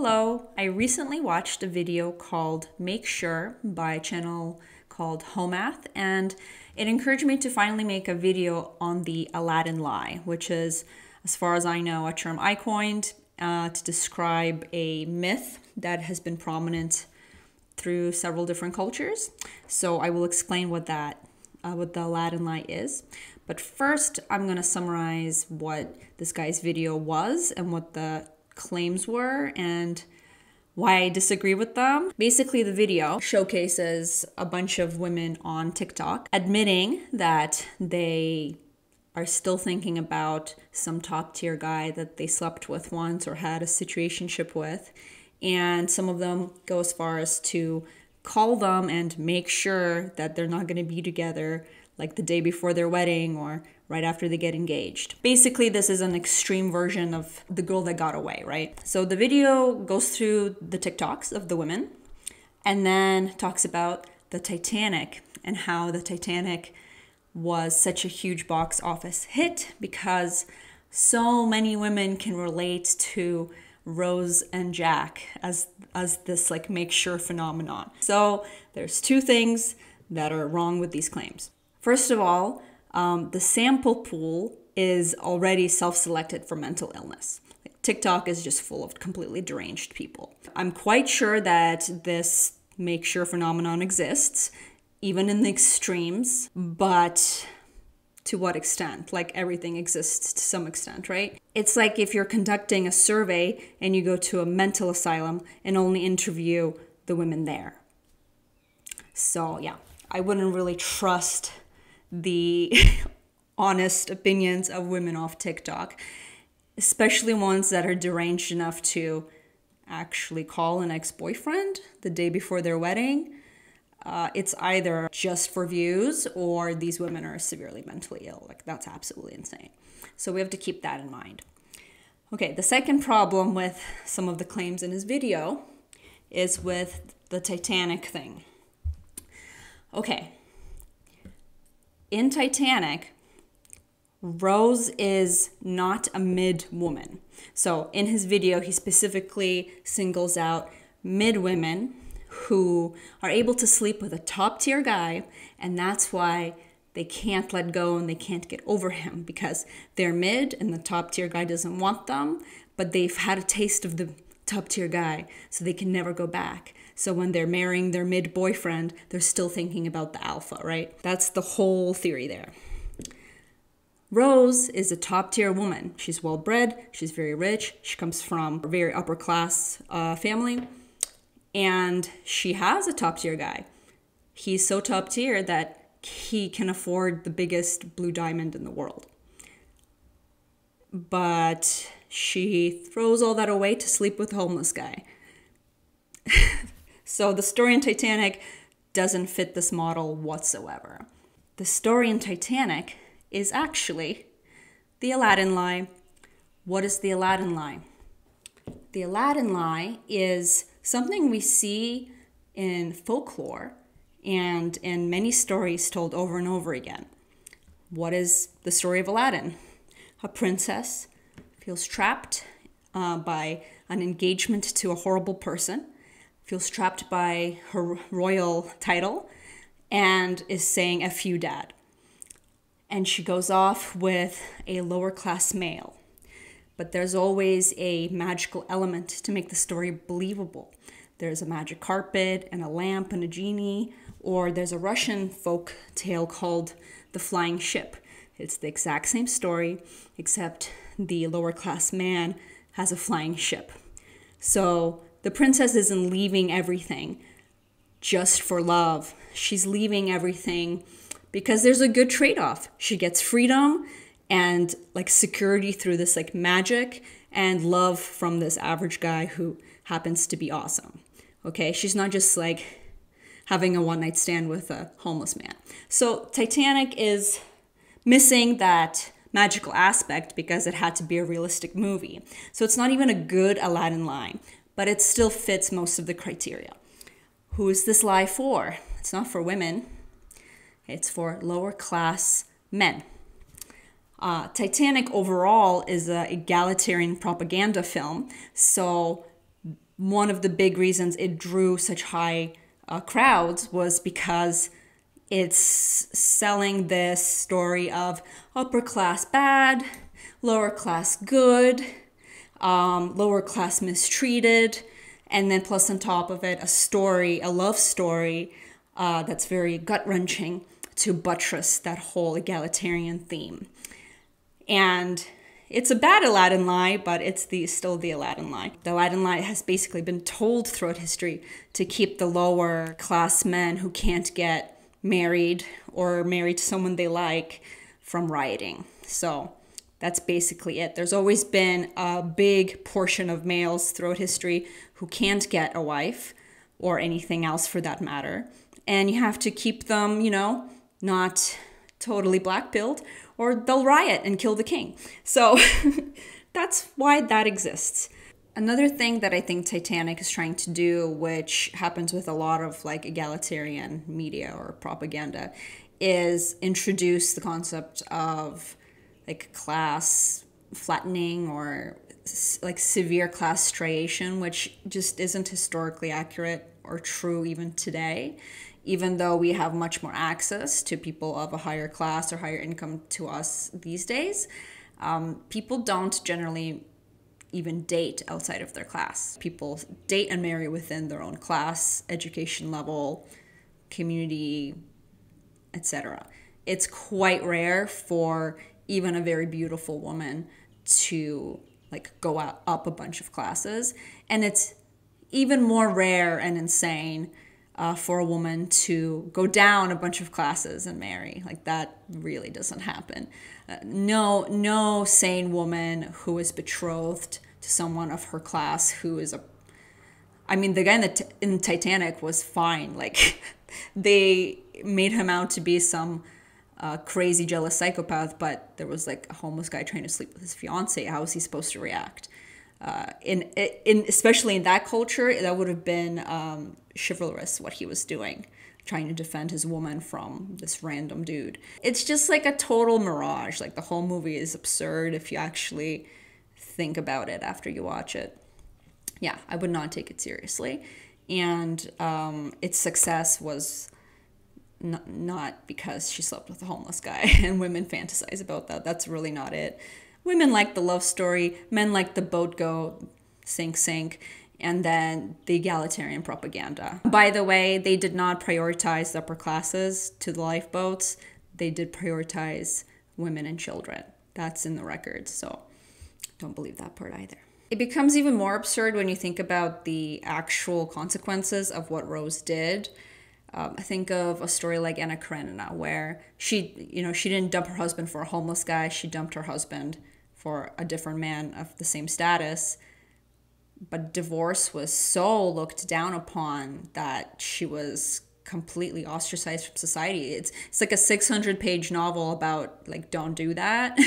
Hello, I recently watched a video called Make Sure by a channel called Homath, and it encouraged me to finally make a video on the Aladdin lie, which is, as far as I know, a term I coined to describe a myth that has been prominent through several different cultures. So I will explain what the Aladdin lie is. But first, I'm going to summarize what this guy's video was and what the claims were and why I disagree with them. Basically, the video showcases a bunch of women on TikTok admitting that they are still thinking about some top tier guy that they slept with once or had a situationship with. And some of them go as far as to call them and make sure that they're not going to be together like the day before their wedding or right after they get engaged. Basically, this is an extreme version of the girl that got away, right? So the video goes through the TikToks of the women and then talks about the Titanic and how the Titanic was such a huge box office hit because so many women can relate to Rose and Jack as this like make sure phenomenon. So there's two things that are wrong with these claims. First of all, the sample pool is already self-selected for mental illness. TikTok is just full of completely deranged people. I'm quite sure that this make sure phenomenon exists, even in the extremes, but to what extent? Like everything exists to some extent, right? It's like if you're conducting a survey and you go to a mental asylum and only interview the women there. So yeah, I wouldn't really trust the honest opinions of women off TikTok, especially ones that are deranged enough to actually call an ex-boyfriend the day before their wedding. It's either just for views or these women are severely mentally ill. Like, that's absolutely insane. So we have to keep that in mind. Okay, the second problem with some of the claims in his video is with the Titanic thing. Okay. In Titanic, Rose is not a mid woman. So in his video, he specifically singles out mid women who are able to sleep with a top tier guy, and that's why they can't let go and they can't get over him because they're mid and the top tier guy doesn't want them, but they've had a taste of the top tier guy, so they can never go back. So when they're marrying their mid boyfriend, they're still thinking about the alpha, right? That's the whole theory there. Rose is a top tier woman. She's well bred, she's very rich, she comes from a very upper class family, and she has a top tier guy. He's so top tier that he can afford the biggest blue diamond in the world. But she throws all that away to sleep with a homeless guy. So the story in Titanic doesn't fit this model whatsoever. The story in Titanic is actually the Aladdin lie. What is the Aladdin lie? The Aladdin lie is something we see in folklore and in many stories told over and over again. What is the story of Aladdin? A princess feels trapped by an engagement to a horrible person, feels trapped by her royal title, and is saying "F you, Dad." And she goes off with a lower class male. But there's always a magical element to make the story believable. There's a magic carpet and a lamp and a genie, or there's a Russian folk tale called The Flying Ship. It's the exact same story, except the lower class man has a flying ship. So the princess isn't leaving everything just for love. She's leaving everything because there's a good trade-off. She gets freedom and like security through this like magic and love from this average guy who happens to be awesome. Okay, she's not just like having a one-night stand with a homeless man. So Titanic is missing that magical aspect because it had to be a realistic movie. So it's not even a good Aladdin lie, but it still fits most of the criteria. Who is this lie for? It's not for women. It's for lower class men. Titanic overall is an egalitarian propaganda film, so one of the big reasons it drew such high crowds was because it's selling this story of upper class bad, lower class good, lower class mistreated, and then plus on top of it, a love story that's very gut-wrenching to buttress that whole egalitarian theme. And it's a bad Aladdin lie, but it's still the Aladdin lie. The Aladdin lie has basically been told throughout history to keep the lower class men who can't get married or married to someone they like from rioting. So that's basically it. There's always been a big portion of males throughout history who can't get a wife or anything else for that matter. And you have to keep them, not totally black-pilled, or they'll riot and kill the king. So that's why that exists. Another thing that I think Titanic is trying to do, which happens with a lot of like egalitarian media or propaganda, is introduce the concept of like class flattening or like severe class striation, which just isn't historically accurate or true even today. Even though we have much more access to people of a higher class or higher income to us these days, people don't generally even date outside of their class. People date and marry within their own class, education level, community, etc. It's quite rare for even a very beautiful woman to like go up a bunch of classes. And it's even more rare and insane for a woman to go down a bunch of classes and marry. Like that really doesn't happen. No sane woman who is betrothed to someone of her class who is the guy in Titanic was fine. Like they made him out to be some crazy jealous psychopath, but there was like a homeless guy trying to sleep with his fiance. How is he supposed to react? Especially in that culture, that would have been chivalrous what he was doing, trying to defend his woman from this random dude. It's just like a total mirage. Like the whole movie is absurd if you actually think about it after you watch it. Yeah, I would not take it seriously. And its success was not because she slept with a homeless guy and women fantasize about that. That's really not it. Women like the love story, men like the boat go sink, and then the egalitarian propaganda. By the way, they did not prioritize the upper classes to the lifeboats. They did prioritize women and children. That's in the records, so don't believe that part either. It becomes even more absurd when you think about the actual consequences of what Rose did. I think of a story like Anna Karenina, where she didn't dump her husband for a homeless guy. She dumped her husband for a different man of the same status. But divorce was so looked down upon that she was completely ostracized from society. It's like a 600-page novel about like, don't do that.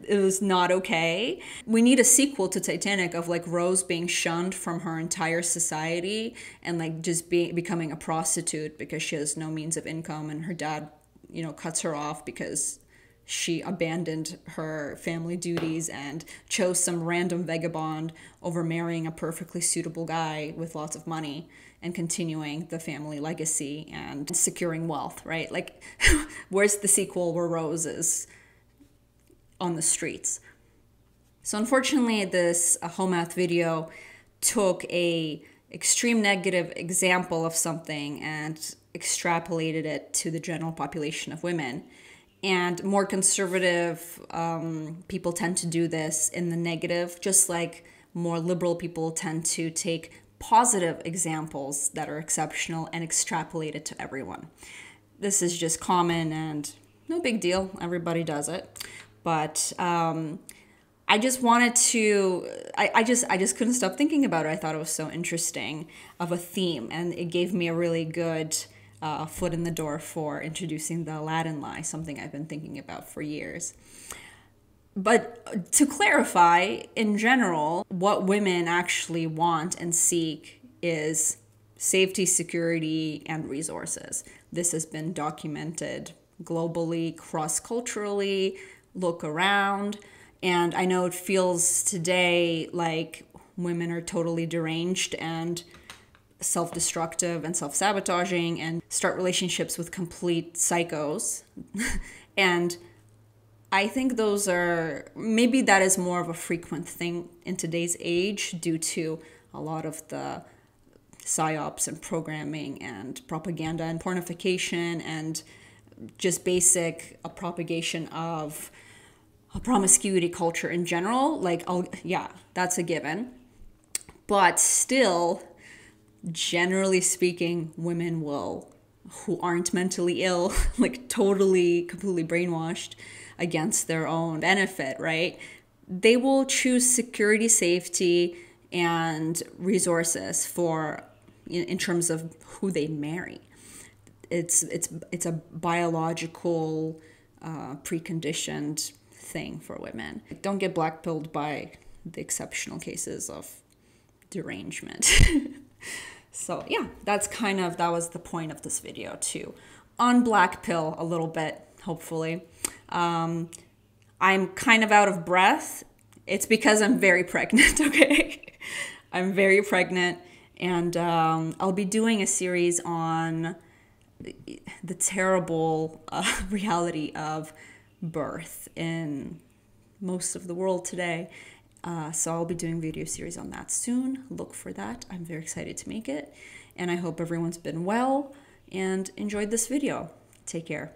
It was not okay. We need a sequel to Titanic of like Rose being shunned from her entire society and like just becoming a prostitute because she has no means of income, and her dad, cuts her off because she abandoned her family duties and chose some random vagabond over marrying a perfectly suitable guy with lots of money and continuing the family legacy and securing wealth, right? Like, where's the sequel where Rose is on the streets? So unfortunately, this Homath video took a extreme negative example of something and extrapolated it to the general population of women. And more conservative people tend to do this in the negative, just like more liberal people tend to take positive examples that are exceptional and extrapolate it to everyone. This is just common and no big deal. Everybody does it. But I just wanted to, I just couldn't stop thinking about it. I thought it was so interesting of a theme, and it gave me a really good foot in the door for introducing the Aladdin lie, something I've been thinking about for years. But to clarify, in general, what women actually want and seek is safety, security, and resources. This has been documented globally, cross-culturally. Look around. And I know it feels today like women are totally deranged and self-destructive and self-sabotaging and start relationships with complete psychos. And I think those are, maybe that is more of a frequent thing in today's age due to a lot of the psyops and programming and propaganda and pornification and just basic propagation of a promiscuity culture in general. Like, yeah, that's a given. But still, generally speaking, women who aren't mentally ill, like totally, completely brainwashed against their own benefit, right? They will choose security, safety, and resources in terms of who they marry. It's a biological preconditioned thing for women. Don't get blackpilled by the exceptional cases of derangement. So yeah, that was the point of this video too. On black pill a little bit, hopefully. I'm kind of out of breath. It's because I'm very pregnant, okay? I'm very pregnant, and I'll be doing a series on the terrible reality of birth in most of the world today. So I'll be doing a video series on that soon. Look for that. I'm very excited to make it. And I hope everyone's been well and enjoyed this video. Take care.